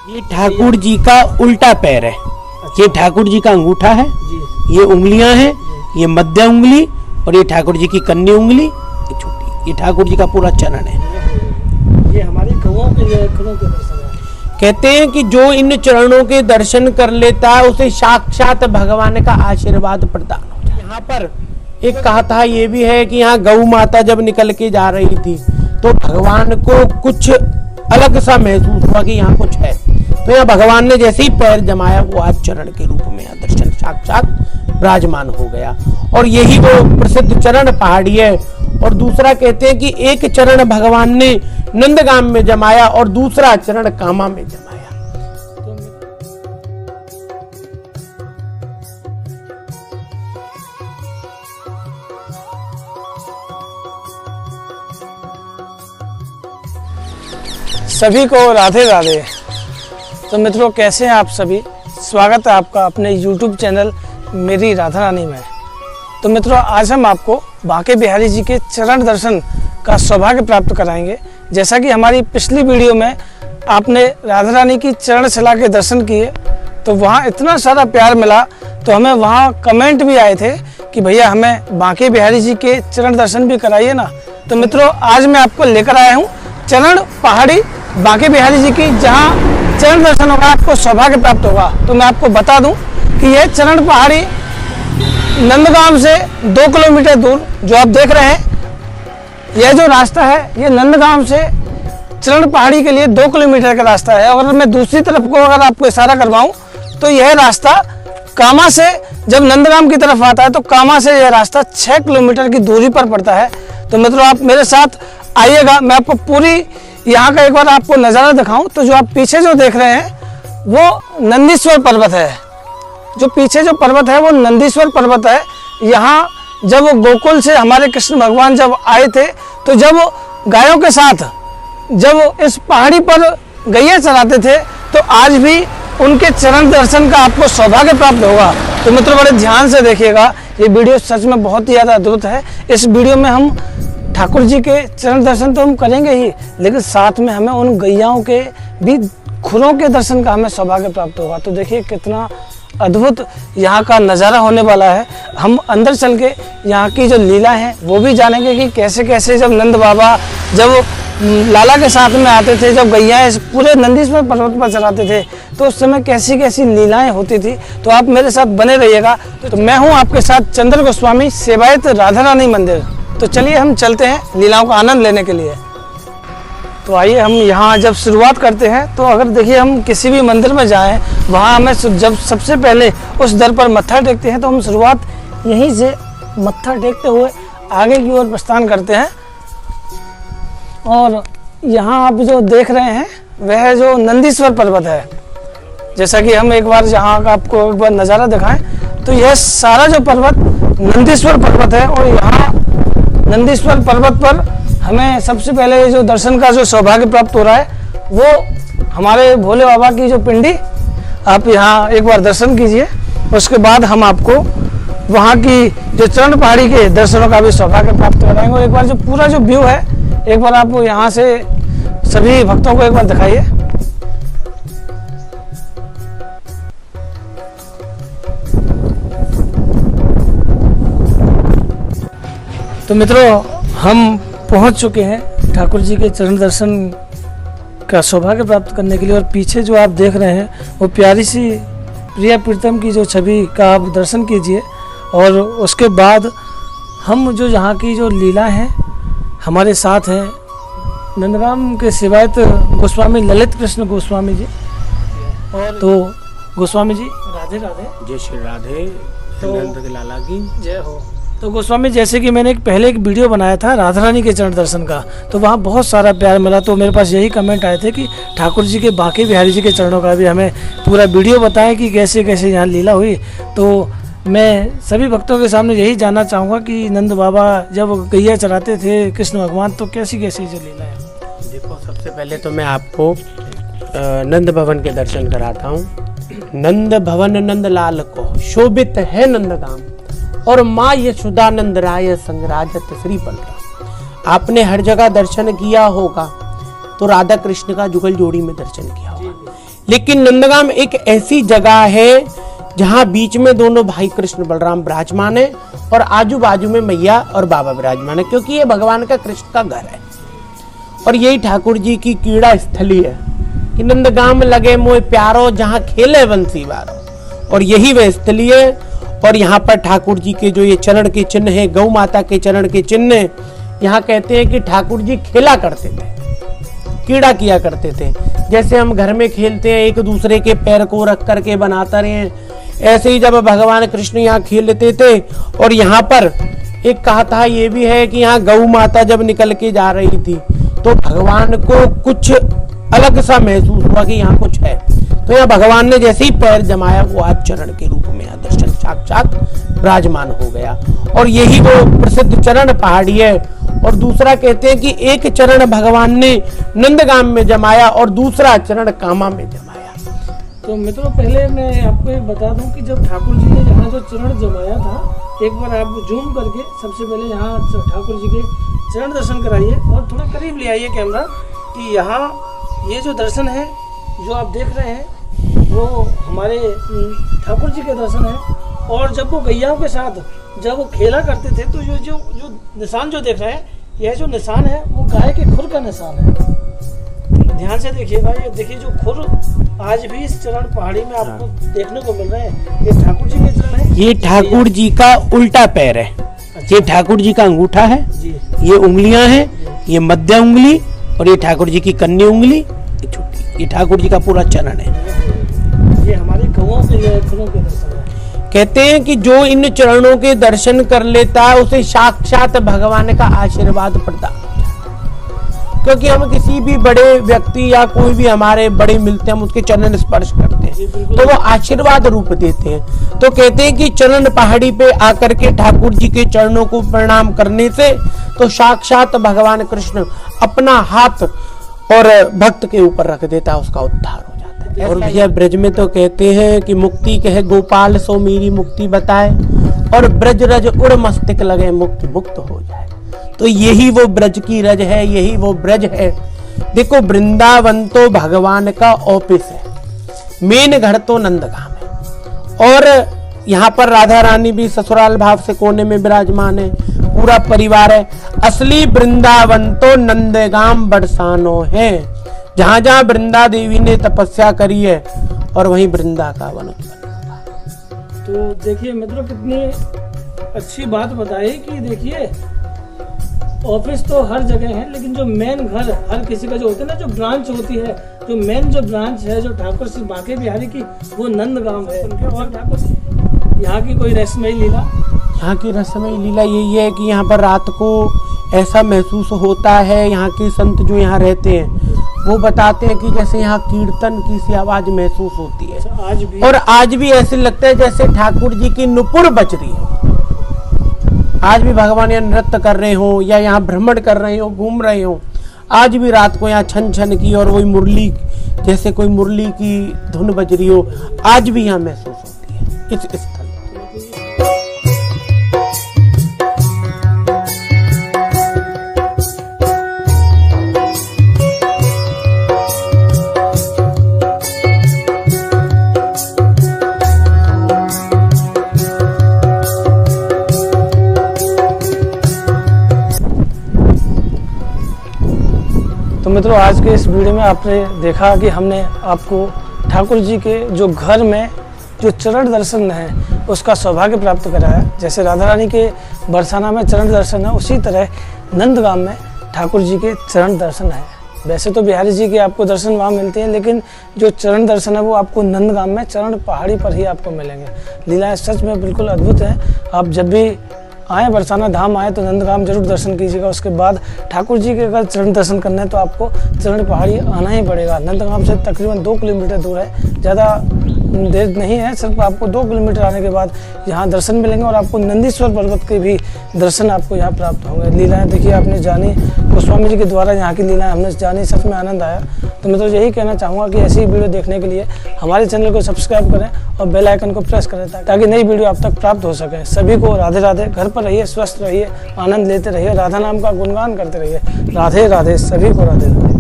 ये ठाकुर जी का उल्टा पैर है। ये ठाकुर जी का अंगूठा है, ये उंगलियां हैं, ये मध्य उंगली और ये ठाकुर जी की कन्नी उंगली, ये छोटी, ये ठाकुर जी का पूरा चरण है। ये हमारी गौओं के दर्शन है। कहते हैं कि जो इन चरणों के दर्शन कर लेता है उसे साक्षात भगवान का आशीर्वाद प्रदान होता है। यहाँ पर एक कहा था ये भी है कि यहाँ गौ माता जब निकल के जा रही थी तो भगवान को कुछ अलग सा महसूस हुआ कि यहाँ कुछ है, तो यहाँ भगवान ने जैसे ही पैर जमाया वो आज चरण के रूप में यहाँ दर्शन साक्षात विराजमान हो गया। और यही वो प्रसिद्ध चरण पहाड़ी है। और दूसरा कहते हैं कि एक चरण भगवान ने नंदगाम में जमाया और दूसरा चरण कामा में जमाया। सभी को राधे राधे। तो मित्रों, कैसे हैं आप सभी? स्वागत है आपका अपने YouTube चैनल मेरी राधा रानी में। तो मित्रों, आज हम आपको बांके बिहारी जी के चरण दर्शन का सौभाग्य प्राप्त कराएंगे। जैसा कि हमारी पिछली वीडियो में आपने राधा रानी की चरण शिला के दर्शन किए तो वहाँ इतना सारा प्यार मिला, तो हमें वहाँ कमेंट भी आए थे कि भैया हमें बांके बिहारी जी के चरण दर्शन भी कराइए ना। तो मित्रों, आज मैं आपको लेकर आया हूँ चरण पहाड़ी बांके बिहारी जी की, जहाँ चरण दर्शन होगा आपको सौभाग्य प्राप्त होगा। तो मैं आपको बता दूं कि यह चरण पहाड़ी नंदगाम से 2 किलोमीटर दूर जो आप देख रहे हैं, यह जो रास्ता है ये नंदगाम से चरण पहाड़ी के लिए 2 किलोमीटर का रास्ता है। अगर मैं दूसरी तरफ को अगर आपको इशारा करवाऊं तो यह रास्ता कामा से जब नंदगाम की तरफ आता है तो कामा से यह रास्ता 6 किलोमीटर की दूरी पर पड़ता है। तो मित्रों, आप मेरे साथ आइएगा, मैं आपको पूरी यहाँ का एक बार आपको नज़ारा दिखाऊं। तो जो आप पीछे जो देख रहे हैं वो नंदीश्वर पर्वत है। जो पीछे जो पर्वत है वो नंदीश्वर पर्वत है। यहाँ जब गोकुल से हमारे कृष्ण भगवान जब आए थे तो जब गायों के साथ जब इस पहाड़ी पर गैया चराते थे तो आज भी उनके चरण दर्शन का आपको सौभाग्य प्राप्त होगा। तो मित्रों, बड़े ध्यान से देखिएगा, ये वीडियो सच में बहुत ही ज़्यादा अद्भुत है। इस वीडियो में हम ठाकुर जी के चरण दर्शन तो हम करेंगे ही, लेकिन साथ में हमें उन गैयाओं के भी खुरों के दर्शन का हमें सौभाग्य प्राप्त होगा। तो देखिए कितना अद्भुत यहाँ का नज़ारा होने वाला है। हम अंदर चल के यहाँ की जो लीला है वो भी जानेंगे कि कैसे कैसे जब नंद बाबा जब लाला के साथ में आते थे, जब गैया इस पूरे नंदीश्वर पर्वत पर चलाते थे तो उस समय कैसी कैसी लीलाएं होती थी। तो आप मेरे साथ बने रहिएगा। तो मैं हूँ आपके साथ चंद्र गोस्वामी, सेवायत राधा रानी मंदिर। तो चलिए हम चलते हैं लीलाओं का आनंद लेने के लिए। तो आइए हम यहाँ जब शुरुआत करते हैं तो अगर देखिए हम किसी भी मंदिर में जाएं, वहाँ हमें जब सबसे पहले उस दर पर मत्था टेकते हैं तो हम शुरुआत यहीं से मत्था टेकते हुए आगे की ओर प्रस्थान करते हैं। और यहाँ आप जो देख रहे हैं वह जो नंदीश्वर पर्वत है, जैसा कि हम एक बार यहाँ का आपको एक बार नज़ारा दिखाएं तो यह सारा जो पर्वत नंदीश्वर पर्वत है। और यहाँ नंदीश्वर पर्वत पर हमें सबसे पहले जो दर्शन का जो सौभाग्य प्राप्त हो रहा है वो हमारे भोले बाबा की जो पिंडी, आप यहाँ एक बार दर्शन कीजिए। उसके बाद हम आपको वहाँ की जो चरण पहाड़ी के दर्शनों का भी सौभाग्य प्राप्त कराएंगे। और एक बार जो पूरा जो व्यू है एक बार आप यहाँ से सभी भक्तों को एक बार दिखाइए। तो मित्रों, हम पहुंच चुके हैं ठाकुर जी के चरण दर्शन का सौभाग्य प्राप्त करने के लिए। और पीछे जो आप देख रहे हैं वो प्यारी सी प्रिया प्रीतम की जो छवि का आप दर्शन कीजिए। और उसके बाद हम जो यहाँ की जो लीला है हमारे साथ हैं नंदगाम के सेवायत गोस्वामी ललित कृष्ण गोस्वामी जी। और तो गोस्वामी जी राधे राधे। जय श्री राधे। तो नंद के लाला की जय हो। तो गोस्वामी, जैसे कि मैंने पहले एक वीडियो बनाया था राधा रानी के चरण दर्शन का, तो वहाँ बहुत सारा प्यार मिला। तो मेरे पास यही कमेंट आए थे कि ठाकुर जी के बांके बिहारी जी के चरणों का भी हमें पूरा वीडियो बताएं कि कैसे कैसे यहाँ लीला हुई। तो मैं सभी भक्तों के सामने यही जानना चाहूँगा कि नंद बाबा जब गैया चराते थे कृष्ण भगवान, तो कैसी कैसी जो लीला है। देखो, सबसे पहले तो मैं आपको नंद भवन के दर्शन कराता हूँ। नंद भवन नंद लाल को शोभित है नंदगाम और माँ यशोदानंद राय संगराजत श्री बलराम। आपने हर जगह दर्शन किया होगा तो राधा कृष्ण का जुगल जोड़ी में दर्शन किया होगा। लेकिन नंदगाम एक ऐसी जगह है जहां बीच में दोनों भाई कृष्ण बलराम विराजमान है और आजू बाजू में मैया और बाबा विराजमान है, क्योंकि ये भगवान का कृष्ण का घर है। और यही ठाकुर जी की क्रीड़ा स्थली है कि नंदगाम लगे मोय प्यारो जहां खेले बंसी वारो, और यही वह स्थली है। और यहाँ पर ठाकुर जी के जो ये चरण के चिन्ह है, गौ माता के चरण के चिन्ह है, यहाँ कहते हैं कि ठाकुर जी खेला करते थे, क्रीड़ा किया करते थे। जैसे हम घर में खेलते हैं, एक दूसरे के पैर को रख करके बनाते रहे, ऐसे ही जब भगवान कृष्ण यहाँ खेलते थे। और यहाँ पर एक कथा ये भी है कि यहाँ गौ माता जब निकल के जा रही थी तो भगवान को कुछ अलग सा महसूस हुआ कि यहाँ कुछ है, तो यहाँ भगवान ने जैसे ही पैर जमाया वो आज चरण के रूप में यहाँ दर्शन साक्षात विराजमान हो गया। और यही वो प्रसिद्ध चरण पहाड़ी है। और दूसरा कहते हैं कि एक चरण भगवान ने नंदगाम में जमाया और दूसरा चरण कामा में जमाया। तो मित्रों, पहले मैं आपको ये बता दूं कि जब ठाकुर जी ने यहाँ जो चरण जमाया था, एक बार आप जूम करके सबसे पहले यहाँ ठाकुर जी के चरण दर्शन कराइए और थोड़ा करीब ले आइए कैमरा, कि यहाँ ये जो दर्शन है जो आप देख रहे हैं वो हमारे ठाकुर जी के दर्शन है। और जब वो गैयाओं के साथ जब वो खेला करते थे तो जो निशान जो देख रहे हैं, यह जो निशान है वो गाय के खुर का निशान है। ध्यान से देखिएगा, ये देखिए जो खुर आज भी इस चरण पहाड़ी में आपको देखने को मिल रहे हैं। ये ठाकुर जी के चरण है, ये ठाकुर जी का उल्टा पैर है। ये ठाकुर जी का अंगूठा है, ये उंगलियां हैं, ये मध्य उंगली और ये ठाकुर जी की कन्नी उंगली, ये छोटी, ये ठाकुर जी का पूरा चरण है। ये हमारी गौओं के खुरों के दर्शन है। कहते हैं कि जो इन चरणों के दर्शन कर लेता है उसे साक्षात भगवान का आशीर्वाद प्रदान होता है। क्योंकि हम किसी भी बड़े व्यक्ति या कोई भी हमारे बड़े मिलते हैं, हम उसके चरण स्पर्श करते हैं तो वो आशीर्वाद रूप देते हैं। तो कहते हैं कि चरण पहाड़ी पे आकर के ठाकुर जी के चरणों को प्रणाम करने से तो साक्षात भगवान कृष्ण अपना हाथ और भक्त के ऊपर रख देता है, उसका उद्धार हो जाता है। और भैया ब्रज में तो कहते हैं कि मुक्ति कहे गोपाल सो मेरी मुक्ति बताए, और ब्रज रज उड़ मस्तिक लगे मुक्त मुक्त हो जाए। तो यही वो ब्रज की रज है, यही वो ब्रज है। देखो वृंदावन तो भगवान का ऑफिस है, मेन घर तो नंदगाम है। और यहाँ पर राधा रानी भी ससुराल भाव से कोने में विराजमान है, पूरा परिवार है। असली वृंदावन तो नंदगाम बरसानो है, जहां जहां वृंदा देवी ने तपस्या करी है और वहीं वृंदा का वन उत्पन्न हुआ। तो देखिए मित्रों, कितनी अच्छी बात बताई कि देखिए ऑफिस तो हर जगह है, लेकिन जो मेन घर हर किसी का जो होता है ना, जो ब्रांच होती है, जो मेन जो ब्रांच है जो ठाकुर श्री बांके बिहारी की, वो नंदगाम है। और ठाकुर यहाँ की कोई रहस्यमयी लीला, यहाँ की रहस्यमयी लीला यही है कि यहाँ पर रात को ऐसा महसूस होता है, यहाँ के संत जो यहाँ रहते हैं वो बताते हैं कि जैसे यहाँ कीर्तन की सी आवाज महसूस होती है। आज भी, और आज भी ऐसे लगता है जैसे ठाकुर जी की नुपुर बज रही हो। आज भी भगवान यहाँ नृत्य कर रहे हो या यहाँ भ्रमण कर रहे हो, घूम रहे हो, आज भी रात को यहाँ छन छन की और वही मुरली, जैसे कोई मुरली की धुन बज रही हो, आज भी यहाँ महसूस होती है इस स्थल। तो मित्रों, आज के इस वीडियो में आपने देखा कि हमने आपको ठाकुर जी के जो घर में जो चरण दर्शन है उसका सौभाग्य प्राप्त कराया। जैसे राधा रानी के बरसाना में चरण दर्शन है, उसी तरह नंदगाम में ठाकुर जी के चरण दर्शन है। वैसे तो बिहारी जी के आपको दर्शन वहाँ मिलते हैं, लेकिन जो चरण दर्शन है वो आपको नंदगाम में चरण पहाड़ी पर ही आपको मिलेंगे। लीलाएं सच में बिल्कुल अद्भुत है। आप जब भी आए, बरसाना धाम आए तो नंदगाम जरूर दर्शन कीजिएगा। उसके बाद ठाकुर जी के अगर चरण दर्शन करना है तो आपको चरण पहाड़ी आना ही पड़ेगा। नंदगाम से तकरीबन 2 किलोमीटर दूर है, ज़्यादा देर नहीं है, सिर्फ आपको 2 किलोमीटर आने के बाद यहाँ दर्शन मिलेंगे और आपको नंदीश्वर पर्वत के भी दर्शन आपको यहाँ प्राप्त होंगे। लीलाएं देखिए आपने जानी, गोस्वामी जी के द्वारा यहाँ की लीलाएं हमने जानी, सच में आनंद आया। तो मैं तो यही कहना चाहूँगा कि ऐसी वीडियो देखने के लिए हमारे चैनल को सब्सक्राइब करें और बेल आइकन को प्रेस करें ताकि नई वीडियो आप तक प्राप्त हो सके। सभी को राधे राधे। घर पर रहिए, स्वस्थ रहिए, आनंद लेते रहिए, राधा नाम का गुणगान करते रहिए। राधे राधे, सभी को राधे राधे।